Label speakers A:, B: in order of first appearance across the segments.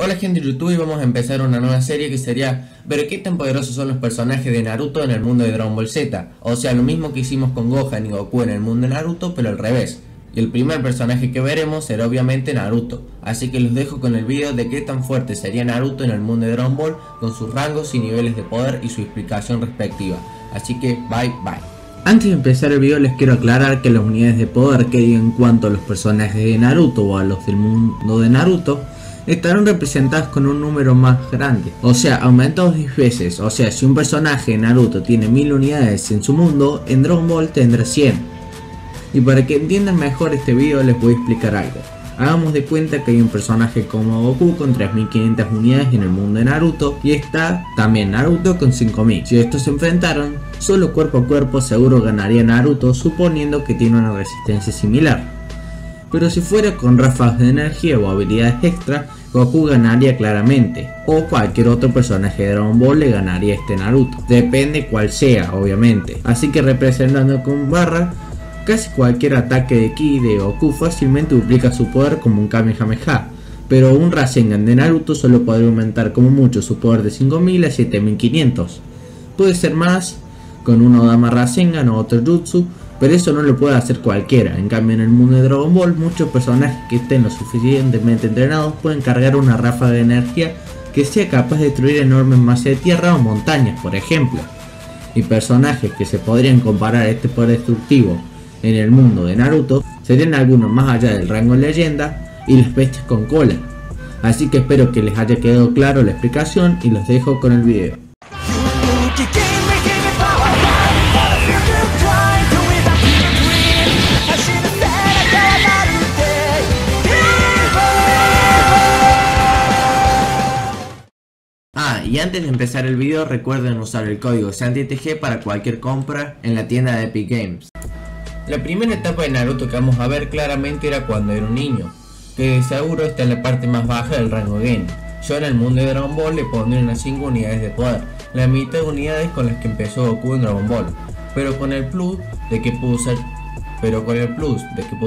A: Hola gente de YouTube, y vamos a empezar una nueva serie que sería ver qué tan poderosos son los personajes de Naruto en el mundo de Dragon Ball Z. O sea, lo mismo que hicimos con Gohan y Goku en el mundo de Naruto, pero al revés. Y el primer personaje que veremos será obviamente Naruto. Así que los dejo con el video de qué tan fuerte sería Naruto en el mundo de Dragon Ball, con sus rangos y niveles de poder y su explicación respectiva. Así que bye bye. Antes de empezar el video les quiero aclarar que las unidades de poder que digan en cuanto a los personajes de Naruto o a los del mundo de Naruto estarán representadas con un número más grande, o sea, aumentados 10 veces. O sea, si un personaje de Naruto tiene 1000 unidades en su mundo, en Dragon Ball tendrá 100. Y para que entiendan mejor este video les voy a explicar algo. Hagamos de cuenta que hay un personaje como Goku con 3500 unidades en el mundo de Naruto, y está también Naruto con 5000. Si estos se enfrentaron solo cuerpo a cuerpo, seguro ganaría Naruto, suponiendo que tiene una resistencia similar. Pero si fuera con ráfagas de energía o habilidades extra, Goku ganaría claramente, o cualquier otro personaje de Dragon Ball le ganaría a este Naruto, depende cuál sea obviamente. Así que representando con barra, casi cualquier ataque de ki de Goku fácilmente duplica su poder como un Kamehameha, pero un Rasengan de Naruto solo podría aumentar como mucho su poder de 5000 a 7500. Puede ser más con un Odama Rasengan o otro Jutsu, pero eso no lo puede hacer cualquiera. En cambio, en el mundo de Dragon Ball, muchos personajes que estén lo suficientemente entrenados pueden cargar una ráfaga de energía que sea capaz de destruir enormes masas de tierra o montañas, por ejemplo. Y personajes que se podrían comparar a este poder destructivo en el mundo de Naruto serían algunos más allá del rango de leyenda y las bestias con cola. Así que espero que les haya quedado claro la explicación y los dejo con el video. Y antes de empezar el video, recuerden usar el código SANTITG para cualquier compra en la tienda de Epic Games. La primera etapa de Naruto que vamos a ver claramente era cuando era un niño, que de seguro está en la parte más baja del rango Genin. Yo en el mundo de Dragon Ball le pondré unas 5 unidades de poder, la mitad de unidades con las que empezó Goku en Dragon Ball, pero con el plus de que pudo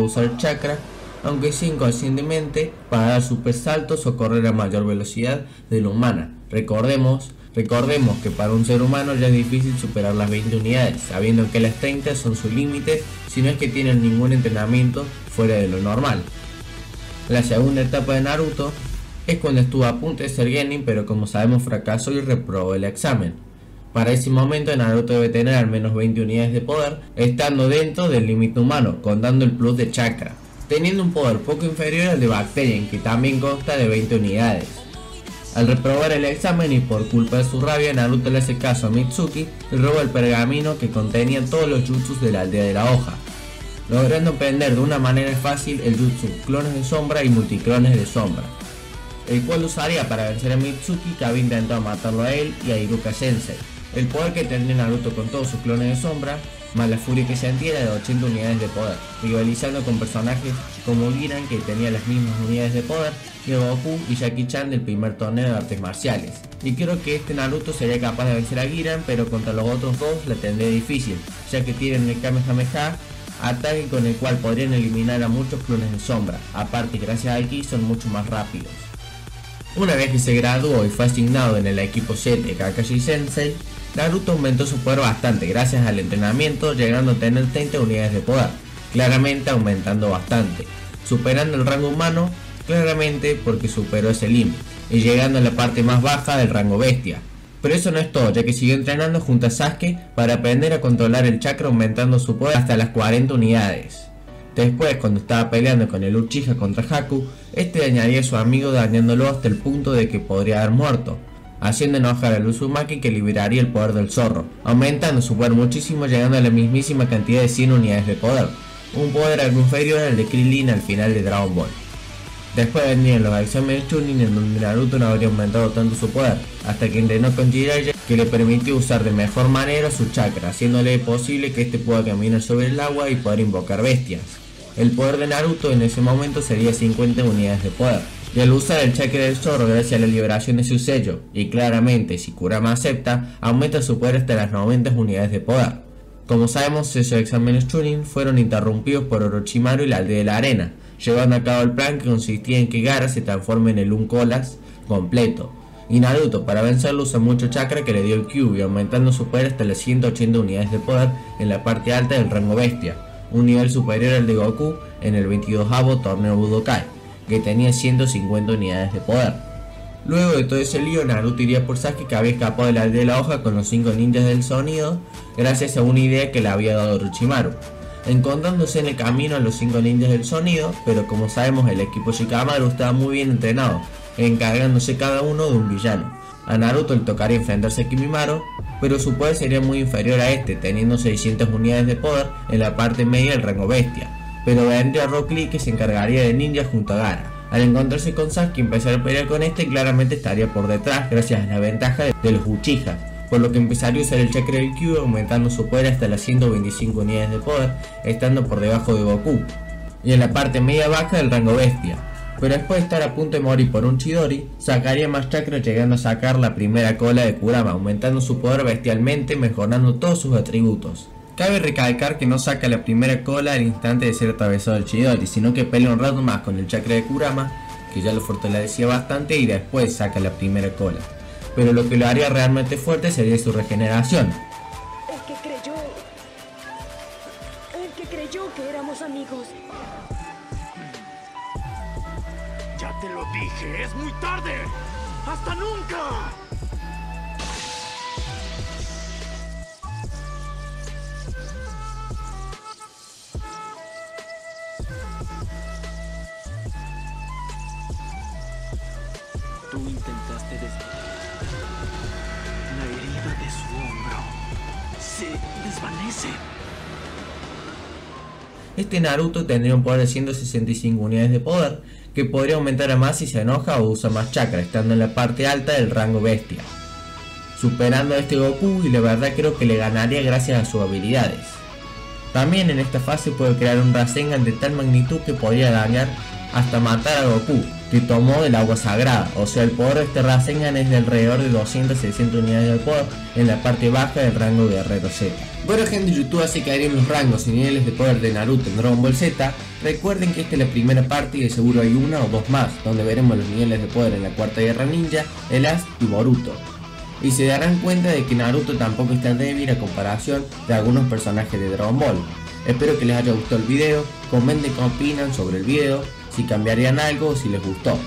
A: usar chakra, aunque sea inconscientemente, para dar super saltos o correr a mayor velocidad de la humana. Recordemos que para un ser humano ya es difícil superar las 20 unidades, sabiendo que las 30 son su límite si no es que tienen ningún entrenamiento fuera de lo normal. La segunda etapa de Naruto es cuando estuvo a punto de ser Genin, pero como sabemos fracasó y reprobó el examen. Para ese momento Naruto debe tener al menos 20 unidades de poder, estando dentro del límite humano, contando el plus de chakra, teniendo un poder poco inferior al de Bacterian, que también consta de 20 unidades. Al reprobar el examen y por culpa de su rabia, Naruto le hace caso a Mitsuki y roba el pergamino que contenía todos los jutsus de la aldea de la hoja, logrando aprender de una manera fácil el jutsu clones de sombra y multiclones de sombra, el cual usaría para vencer a Mitsuki, que había intentado matarlo a él y a Iruka Sensei. El poder que tendría Naruto con todos sus clones de sombra, más la furia que sentía, era de 80 unidades de poder, rivalizando con personajes como Giran, que tenía las mismas unidades de poder, y Goku y Jackie Chan del primer torneo de artes marciales. Y creo que este Naruto sería capaz de vencer a Giran, pero contra los otros dos la tendría difícil, ya que tienen el Kamehameha, ataque con el cual podrían eliminar a muchos clones de sombra. Aparte, gracias a Ki son mucho más rápidos. Una vez que se graduó y fue asignado en el equipo 7 de Kakashi Sensei, Naruto aumentó su poder bastante gracias al entrenamiento, llegando a tener 30 unidades de poder, claramente aumentando bastante, superando el rango humano, claramente porque superó ese límite, y llegando a la parte más baja del rango bestia. Pero eso no es todo, ya que siguió entrenando junto a Sasuke para aprender a controlar el chakra, aumentando su poder hasta las 40 unidades. Después, cuando estaba peleando con el Uchiha contra Haku, este dañaría a su amigo, dañándolo hasta el punto de que podría haber muerto, haciendo enojar al Uzumaki, que liberaría el poder del zorro, aumentando su poder muchísimo, llegando a la mismísima cantidad de 100 unidades de poder, un poder algo inferior al de Krillin al final de Dragon Ball. Después vendrían los exámenes Chunin, en donde Naruto no habría aumentado tanto su poder, hasta que entrenó con Jiraiya, que le permitió usar de mejor manera su chakra, haciéndole posible que este pueda caminar sobre el agua y poder invocar bestias. El poder de Naruto en ese momento sería 50 unidades de poder, y al usar el chakra del zorro gracias a la liberación de su sello, y claramente si Kurama acepta, aumenta su poder hasta las 90 unidades de poder. Como sabemos, esos exámenes Chunin fueron interrumpidos por Orochimaru y la aldea de la arena, llevando a cabo el plan que consistía en que Gaara se transforme en el Uncolas, completo. Y Naruto para vencerlo usa mucho chakra que le dio el Kyuubi, aumentando su poder hasta las 180 unidades de poder en la parte alta del rango bestia, un nivel superior al de Goku en el 22º torneo Budokai, que tenía 150 unidades de poder. Luego de todo ese lío, Naruto iría por Sasuke, que había escapado de la aldea de la hoja con los 5 ninjas del sonido gracias a una idea que le había dado Orochimaru, encontrándose en el camino a los 5 ninjas del sonido, pero como sabemos el equipo Shikamaru estaba muy bien entrenado, encargándose cada uno de un villano. A Naruto le tocaría enfrentarse a Kimimaro, pero su poder sería muy inferior a este, teniendo 600 unidades de poder en la parte media del rango bestia, pero vendría Rock Lee, que se encargaría de ninja junto a Gaara. Al encontrarse con Sasuke y empezar a pelear con este, claramente estaría por detrás gracias a la ventaja de los Uchiha, por lo que empezaría a usar el chakra del Kyuubi, aumentando su poder hasta las 125 unidades de poder, estando por debajo de Goku, y en la parte media baja del rango bestia. Pero después de estar a punto de morir por un Chidori, sacaría más chakra, llegando a sacar la primera cola de Kurama, aumentando su poder bestialmente, mejorando todos sus atributos. Cabe recalcar que no saca la primera cola al instante de ser atravesado el Chidori, sino que pelea un rato más con el chakra de Kurama, que ya lo fortalecía bastante, y después saca la primera cola. Pero lo que lo haría realmente fuerte sería su regeneración.
B: El que creyó que éramos amigos.
C: Ya te lo dije, es muy tarde. ¡Hasta nunca! Tú intentaste la herida de su hombro se desvanece.
A: Este Naruto tendría un poder de 165 unidades de poder, que podría aumentar a más si se enoja o usa más chakra, estando en la parte alta del rango bestia, superando a este Goku, y la verdad creo que le ganaría gracias a sus habilidades. También en esta fase puede crear un Rasengan de tal magnitud que podría dañar hasta matar a Goku, que tomó del agua sagrada. O sea, el poder de este Rasengan es de alrededor de 200-600 unidades de poder en la parte baja del rango Guerrero Z. Bueno gente de YouTube, así quedarían los rangos y niveles de poder de Naruto en Dragon Ball Z. Recuerden que esta es la primera parte y de seguro hay una o dos más, donde veremos los niveles de poder en la Cuarta Guerra Ninja, el As y Boruto. Y se darán cuenta de que Naruto tampoco está débil a comparación de algunos personajes de Dragon Ball. Espero que les haya gustado el video, comenten qué opinan sobre el video, si cambiarían algo o si les gustó.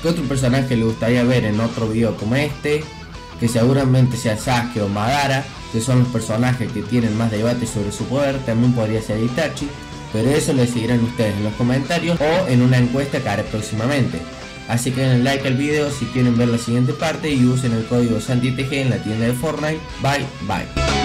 A: ¿Qué otro personaje les gustaría ver en otro video como este? Que seguramente sea Sasuke o Madara, que son los personajes que tienen más debate sobre su poder. También podría ser Itachi, pero eso lo decidirán ustedes en los comentarios o en una encuesta que haré próximamente. Así que denle like al video si quieren ver la siguiente parte y usen el código SantiTG en la tienda de Fortnite. Bye bye.